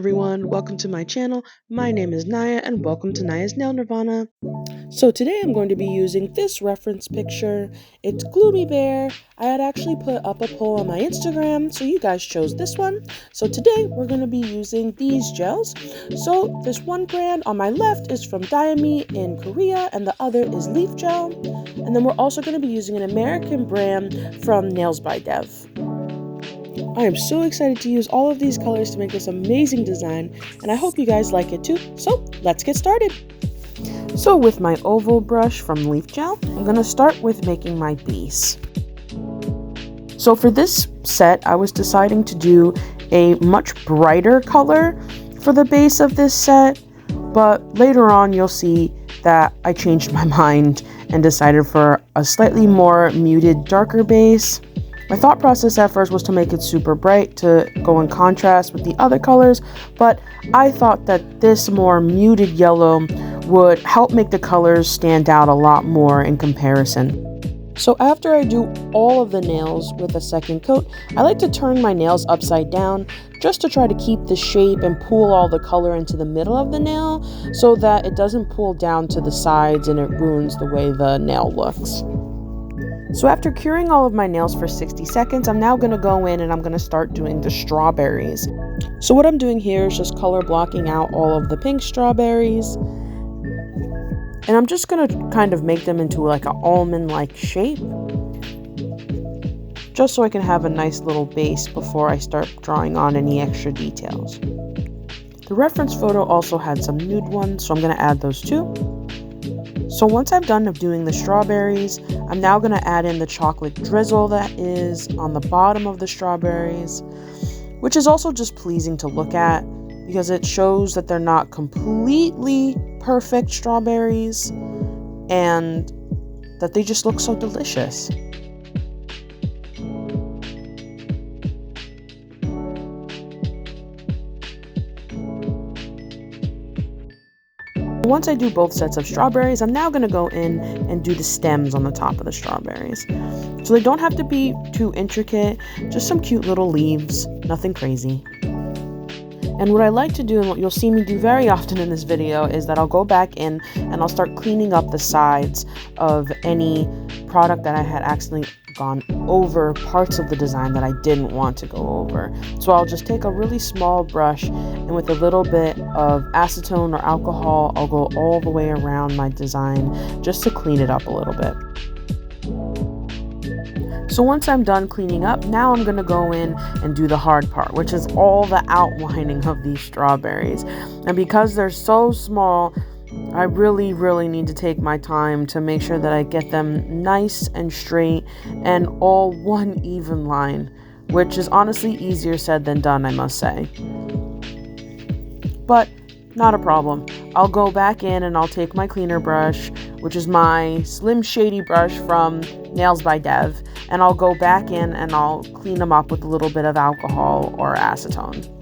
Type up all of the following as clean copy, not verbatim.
everyone, welcome to my channel. My name is Naya and welcome to Naya's Nail Nirvana. So today I'm going to be using this reference picture. It's Gloomy Bear. I had actually put up a poll on my Instagram, so you guys chose this one. So today we're going to be using these gels. So this one brand on my left is from Diami in Korea and the other is Leaf Gel. And then we're also going to be using an American brand from Nailz By Dev. I am so excited to use all of these colors to make this amazing design, and I hope you guys like it too. So let's get started. So with my oval brush from Leaf Gel, I'm going to start with making my base. So for this set, I was deciding to do a much brighter color for the base of this set, but later on you'll see that I changed my mind and decided for a slightly more muted, darker base. My thought process at first was to make it super bright to go in contrast with the other colors, but I thought that this more muted yellow would help make the colors stand out a lot more in comparison. So after I do all of the nails with a second coat, I like to turn my nails upside down just to try to keep the shape and pull all the color into the middle of the nail so that it doesn't pull down to the sides and it ruins the way the nail looks. So after curing all of my nails for 60 seconds, I'm now going to go in and I'm going to start doing the strawberries. So what I'm doing here is just color blocking out all of the pink strawberries. And I'm just going to kind of make them into like an almond-like shape, just so I can have a nice little base before I start drawing on any extra details. The reference photo also had some nude ones, so I'm going to add those too. So once I'm done of doing the strawberries, I'm now going to add in the chocolate drizzle that is on the bottom of the strawberries, which is also just pleasing to look at because it shows that they're not completely perfect strawberries and that they just look so delicious. Once I do both sets of strawberries, I'm now going to go in and do the stems on the top of the strawberries. So they don't have to be too intricate, just some cute little leaves, nothing crazy. And what I like to do, and what you'll see me do very often in this video, is that I'll go back in and I'll start cleaning up the sides of any product that I had accidentally gone over, parts of the design that I didn't want to go over. So I'll just take a really small brush and with a little bit of acetone or alcohol, I'll go all the way around my design just to clean it up a little bit. So once I'm done cleaning up, now I'm going to go in and do the hard part, which is all the outlining of these strawberries. And because they're so small, I really need to take my time to make sure that I get them nice and straight and all one even line, which is honestly easier said than done, I must say. But not a problem. I'll go back in and I'll take my cleaner brush, which is my Slim Shady brush from Nailz By Dev, and I'll go back in and I'll clean them up with a little bit of alcohol or acetone.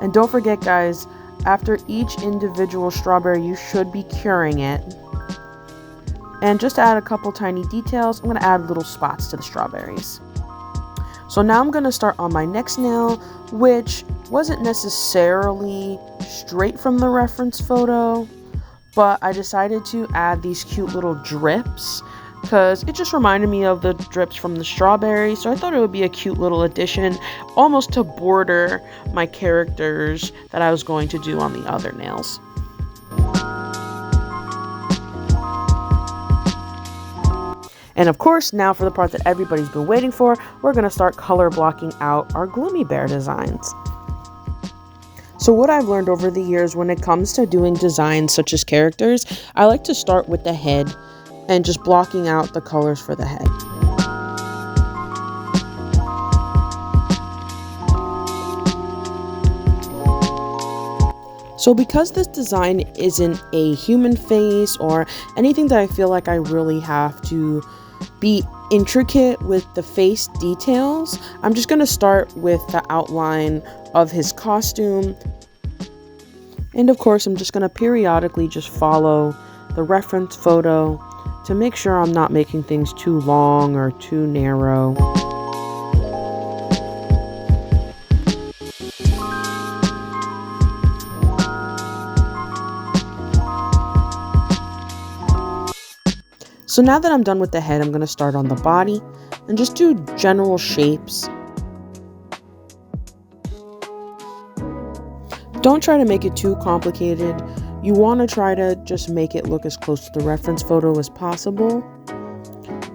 And don't forget, guys, after each individual strawberry, you should be curing it. And just to add a couple tiny details, I'm going to add little spots to the strawberries. So now I'm going to start on my next nail, which wasn't necessarily straight from the reference photo, but I decided to add these cute little drips because it just reminded me of the drips from the strawberry, so I thought it would be a cute little addition, almost to border my characters that I was going to do on the other nails. And of course, now for the part that everybody's been waiting for, we're going to start color blocking out our Gloomy Bear designs. So what I've learned over the years when it comes to doing designs such as characters, I like to start with the head and just blocking out the colors for the head. So because this design isn't a human face or anything that I feel like I really have to be intricate with the face details, I'm just going to start with the outline of his costume. And of course, I'm just going to periodically just follow the reference photo to make sure I'm not making things too long or too narrow. So now that I'm done with the head, I'm going to start on the body and just do general shapes. Don't try to make it too complicated. You want to try to just make it look as close to the reference photo as possible.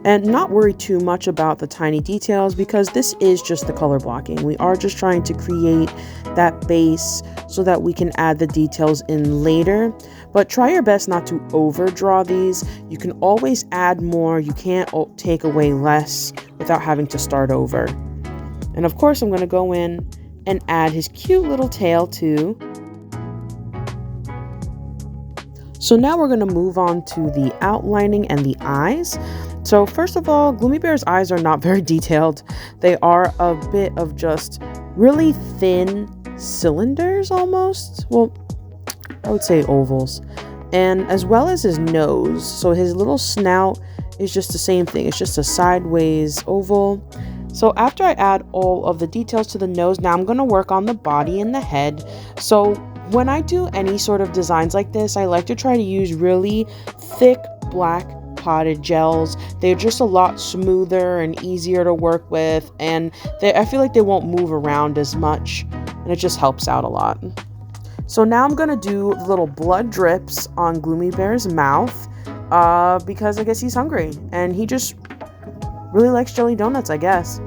And not worry too much about the tiny details because this is just the color blocking. We are just trying to create that base so that we can add the details in later. But try your best not to overdraw these. You can always add more. You can't take away less without having to start over. And of course, I'm going to go in and add his cute little tail too. So now we're going to move on to the outlining and the eyes. So first of all, Gloomy Bear's eyes are not very detailed. They are a bit of just really thin cylinders almost. Well, I would say ovals. And as well as his nose. So his little snout is just the same thing. It's just a sideways oval. So after I add all of the details to the nose, now I'm going to work on the body and the head. So when I do any sort of designs like this, I like to try to use really thick black potted gels. They're just a lot smoother and easier to work with, and I feel like they won't move around as much, and it just helps out a lot. So now I'm going to do little blood drips on Gloomy Bear's mouth because I guess he's hungry, and he just really likes jelly donuts, I guess.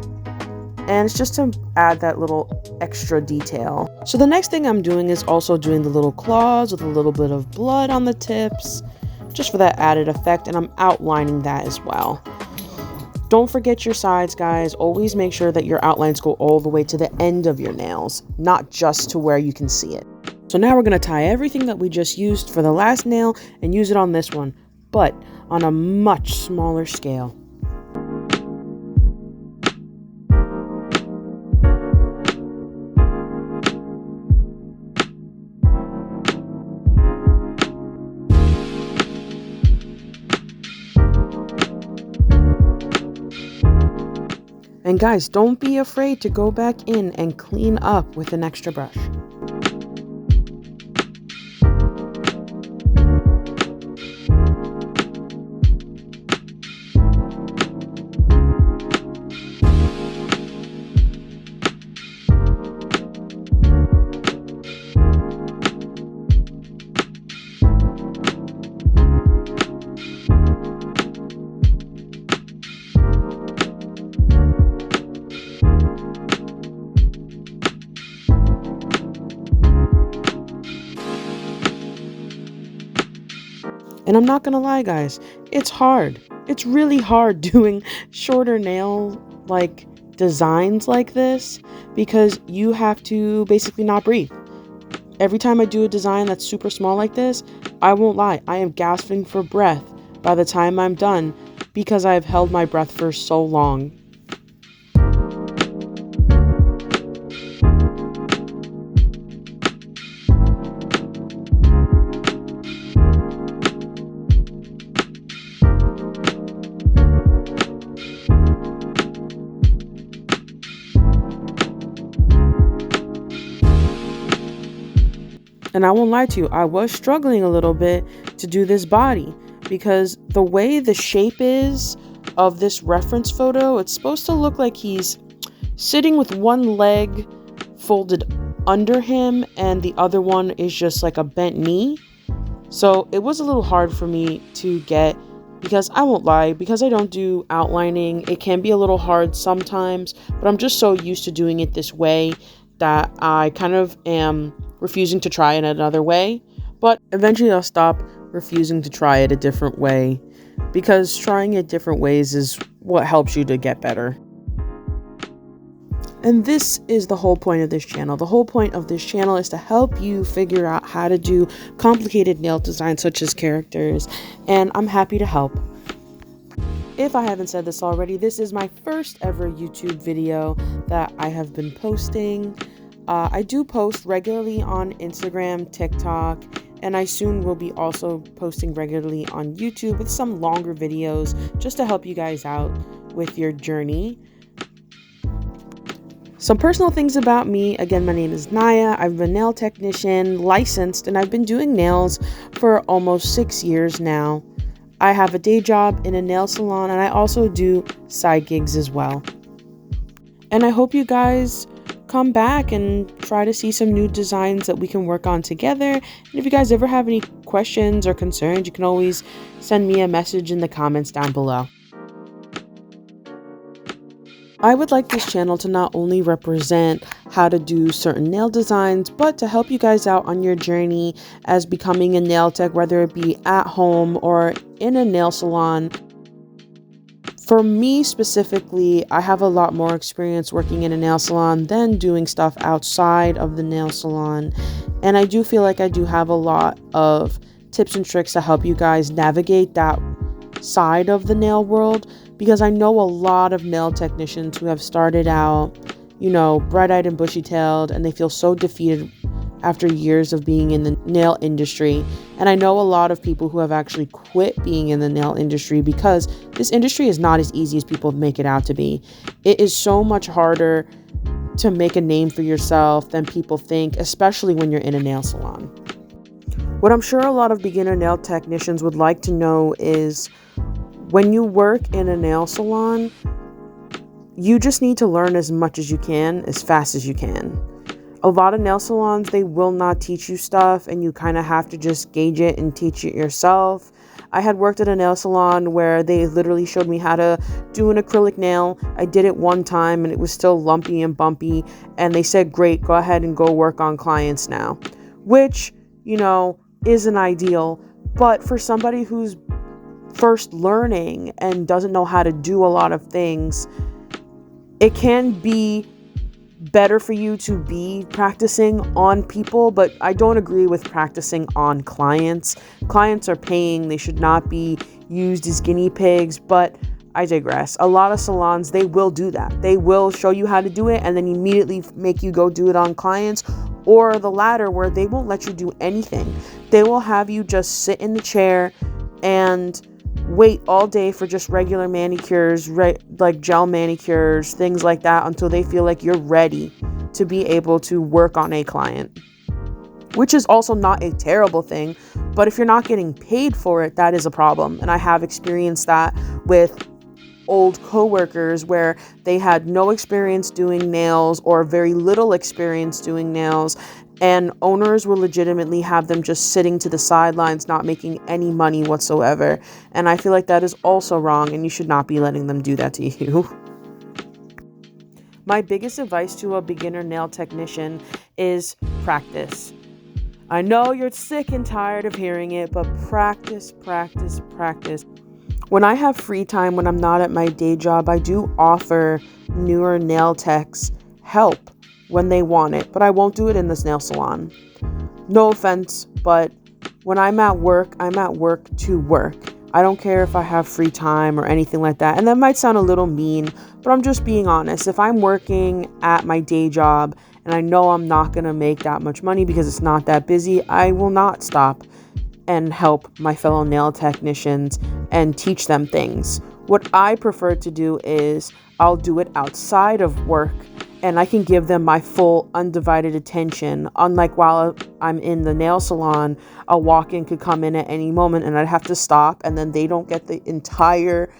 And it's just to add that little extra detail. So the next thing I'm doing is also doing the little claws with a little bit of blood on the tips, just for that added effect, and I'm outlining that as well. Don't forget your sides, guys. Always make sure that your outlines go all the way to the end of your nails, not just to where you can see it. So now we're going to tie everything that we just used for the last nail and use it on this one, but on a much smaller scale. And guys, don't be afraid to go back in and clean up with an extra brush. And I'm not gonna lie, guys, it's hard. It's really hard doing shorter nail designs like this because you have to basically not breathe. Every time I do a design that's super small like this, I won't lie, I am gasping for breath by the time I'm done because I've held my breath for so long. And I won't lie to you, I was struggling a little bit to do this body because the way the shape is of this reference photo, it's supposed to look like he's sitting with one leg folded under him and the other one is just like a bent knee. So it was a little hard for me to get because I won't lie, because I don't do outlining, it can be a little hard sometimes, but I'm just so used to doing it this way that I kind of am refusing to try it another way. But eventually I'll stop refusing to try it a different way, because trying it different ways is what helps you to get better. And this is the whole point of this channel. The whole point of this channel is to help you figure out how to do complicated nail designs such as characters, and I'm happy to help. If I haven't said this already, this is my first ever YouTube video that I have been posting. I do post regularly on Instagram, TikTok, and I soon will be also posting regularly on YouTube with some longer videos just to help you guys out with your journey. Some personal things about me. Again, my name is Naya. I'm a nail technician, licensed, and I've been doing nails for almost 6 years now. I have a day job in a nail salon, and I also do side gigs as well. And I hope you guys come back and try to see some new designs that we can work on together. And if you guys ever have any questions or concerns, you can always send me a message in the comments down below. I would like this channel to not only represent how to do certain nail designs, but to help you guys out on your journey as becoming a nail tech, whether it be at home or in a nail salon. For me specifically, I have a lot more experience working in a nail salon than doing stuff outside of the nail salon. And I do feel like I do have a lot of tips and tricks to help you guys navigate that side of the nail world, because I know a lot of nail technicians who have started out, bright-eyed and bushy-tailed, and they feel so defeated after years of being in the nail industry. And I know a lot of people who have actually quit being in the nail industry because this industry is not as easy as people make it out to be. It is so much harder to make a name for yourself than people think, especially when you're in a nail salon. What I'm sure a lot of beginner nail technicians would like to know is, when you work in a nail salon, you just need to learn as much as you can, as fast as you can. A lot of nail salons, they will not teach you stuff, and you kind of have to just gauge it and teach it yourself. I had worked at a nail salon where they literally showed me how to do an acrylic nail. I did it one time and it was still lumpy and bumpy, and they said, great, go ahead and go work on clients now, which, isn't ideal. But for somebody who's first learning and doesn't know how to do a lot of things, it can be better for you to be practicing on people, but I don't agree with practicing on clients. Clients are paying, they should not be used as guinea pigs, but I digress. A lot of salons, they will do that. They will show you how to do it and then immediately make you go do it on clients, or the latter, where they won't let you do anything. They will have you just sit in the chair and wait all day for just regular manicures, like gel manicures, things like that, until they feel like you're ready to be able to work on a client, which is also not a terrible thing. But if you're not getting paid for it, that is a problem. And I have experienced that with old coworkers where they had no experience doing nails or very little experience doing nails, and owners will legitimately have them just sitting to the sidelines, not making any money whatsoever. And I feel like that is also wrong, and you should not be letting them do that to you. My biggest advice to a beginner nail technician is practice. I know you're sick and tired of hearing it, but practice, practice, practice. When I have free time, when I'm not at my day job, I do offer newer nail techs help when they want it, but I won't do it in this nail salon. No offense, but when I'm at work to work. I don't care if I have free time or anything like that. And that might sound a little mean, but I'm just being honest. If I'm working at my day job and I know I'm not going to make that much money because it's not that busy, I will not stop and help my fellow nail technicians and teach them things. What I prefer to do is I'll do it outside of work, and I can give them my full undivided attention. Unlike while I'm in the nail salon, a walk-in could come in at any moment and I'd have to stop, and then they don't get the entire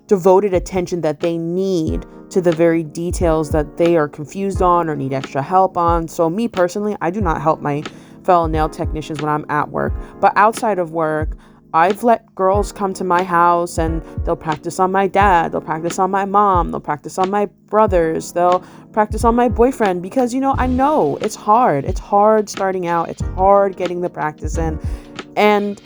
devoted attention that they need to the very details that they are confused on or need extra help on. So me personally, I do not help my fellow nail technicians when I'm at work. But outside of work, I've let girls come to my house and they'll practice on my dad, they'll practice on my mom, they'll practice on my brothers, they'll practice on my boyfriend, because, I know it's hard. It's hard starting out. It's hard getting the practice in, and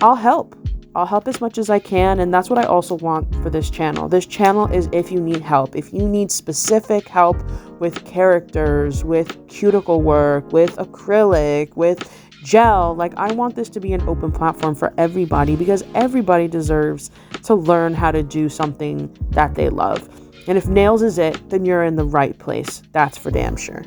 I'll help. I'll help as much as I can, and that's what I also want for this channel. This channel is if you need help. If you need specific help with characters, with cuticle work, with acrylic, with gel, I want this to be an open platform for everybody, because everybody deserves to learn how to do something that they love. And if nails is it, then you're in the right place. That's for damn sure.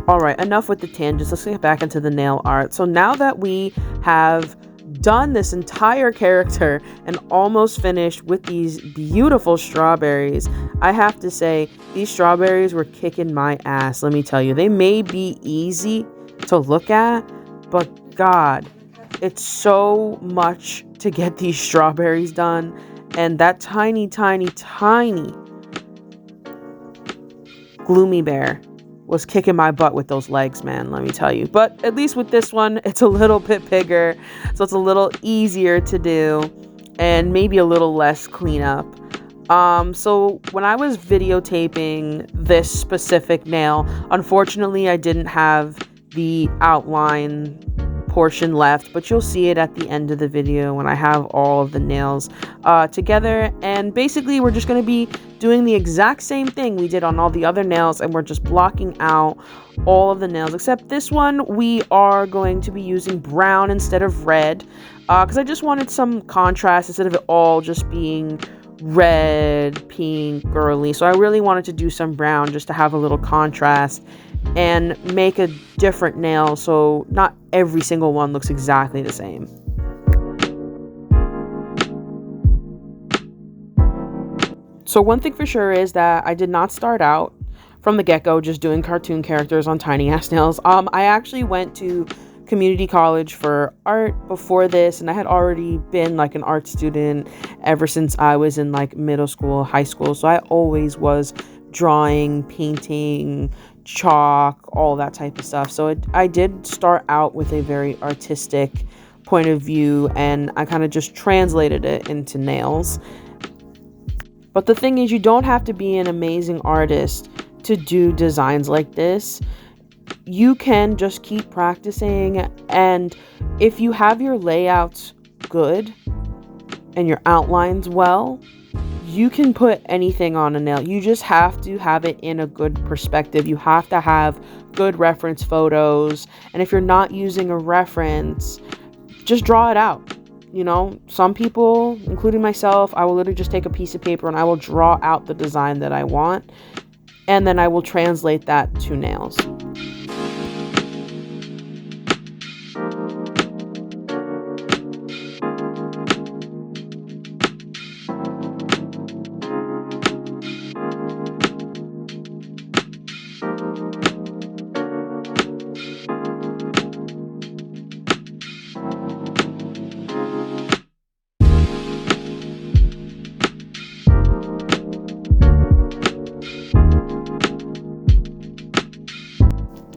All right, enough with the tangents. Let's get back into the nail art. So now that we have done this entire character and almost finished with these beautiful strawberries, I have to say these strawberries were kicking my ass. Let me tell you, they may be easy to look at, but God, it's so much to get these strawberries done. And that tiny Gloomy Bear was kicking my butt with those legs, man, let me tell you. But at least with this one, it's a little bit bigger, so it's a little easier to do and maybe a little less cleanup. So when I was videotaping this specific nail, unfortunately I didn't have the outline portion left, but you'll see it at the end of the video when I have all of the nails together. And basically we're just going to be doing the exact same thing we did on all the other nails, and we're just blocking out all of the nails except this one. We are going to be using brown instead of red, because I just wanted some contrast instead of it all just being red, pink, girly. So I really wanted to do some brown just to have a little contrast and make a different nail so not every single one looks exactly the same. So one thing for sure is that I did not start out from the get-go just doing cartoon characters on tiny ass nails. I actually went to community college for art before this, and I had already been an art student ever since I was in middle school, high school. So I always was drawing, painting, chalk, all that type of stuff. So I did start out with a very artistic point of view, and I kind of just translated it into nails. But the thing is, you don't have to be an amazing artist to do designs like this. You can just keep practicing, and if you have your layouts good and your outlines well, you can put anything on a nail. You just have to have it in a good perspective. You have to have good reference photos, and if you're not using a reference, just draw it out. Some people, including myself, I will literally just take a piece of paper and I will draw out the design that I want, and then I will translate that to nails.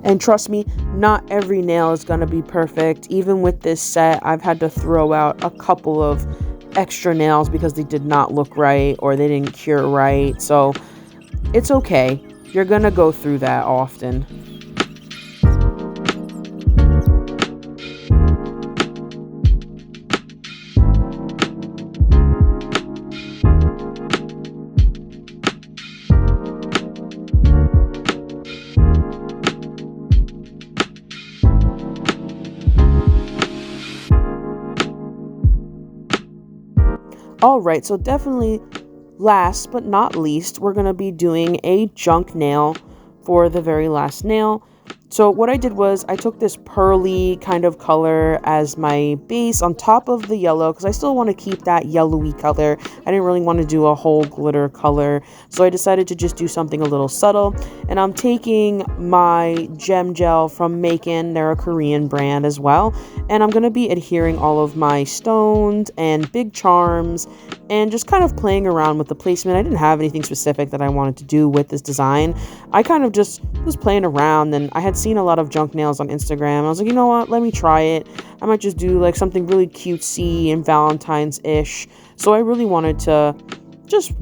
And trust me, not every nail is going to be perfect. Even with this set, I've had to throw out a couple of extra nails because they did not look right or they didn't cure right. So it's okay. You're going to go through that often. Alright, so definitely last but not least, we're going to be doing a junk nail for the very last nail. So what I did was I took this pearly kind of color as my base on top of the yellow, because I still want to keep that yellowy color. I didn't really want to do a whole glitter color, so I decided to just do something a little subtle. And I'm taking my gem gel from Macon, they're a Korean brand as well, and I'm going to be adhering all of my stones and big charms and just kind of playing around with the placement. I didn't have anything specific that I wanted to do with this design. I kind of just was playing around, and I had had seen a lot of junk nails on Instagram. I was like, you know what, let me try it. I might just do like something really cutesy and Valentine's-ish. So I really wanted to just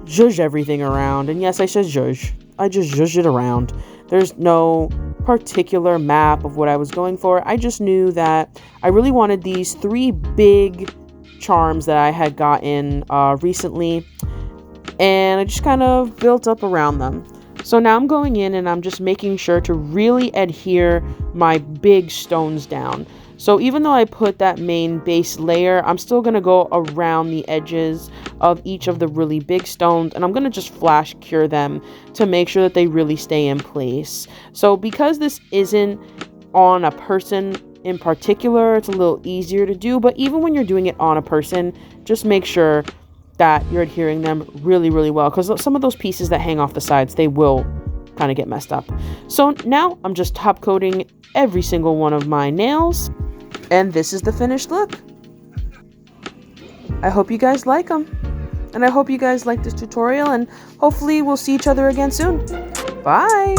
zhuzh everything around. And yes, I said zhuzh. I just zhuzhed it around. There's no particular map of what I was going for. I just knew that I really wanted these 3 big charms that I had gotten recently, and I just kind of built up around them. So now I'm going in and I'm just making sure to really adhere my big stones down. So even though I put that main base layer, I'm still going to go around the edges of each of the really big stones, and I'm going to just flash cure them to make sure that they really stay in place. So because this isn't on a person in particular, it's a little easier to do, but even when you're doing it on a person, just make sure that you're adhering them really, really well, because some of those pieces that hang off the sides, they will kind of get messed up. So now I'm just top coating every single one of my nails, and this is the finished look. I hope you guys like them, and I hope you guys like this tutorial, and hopefully we'll see each other again soon. Bye!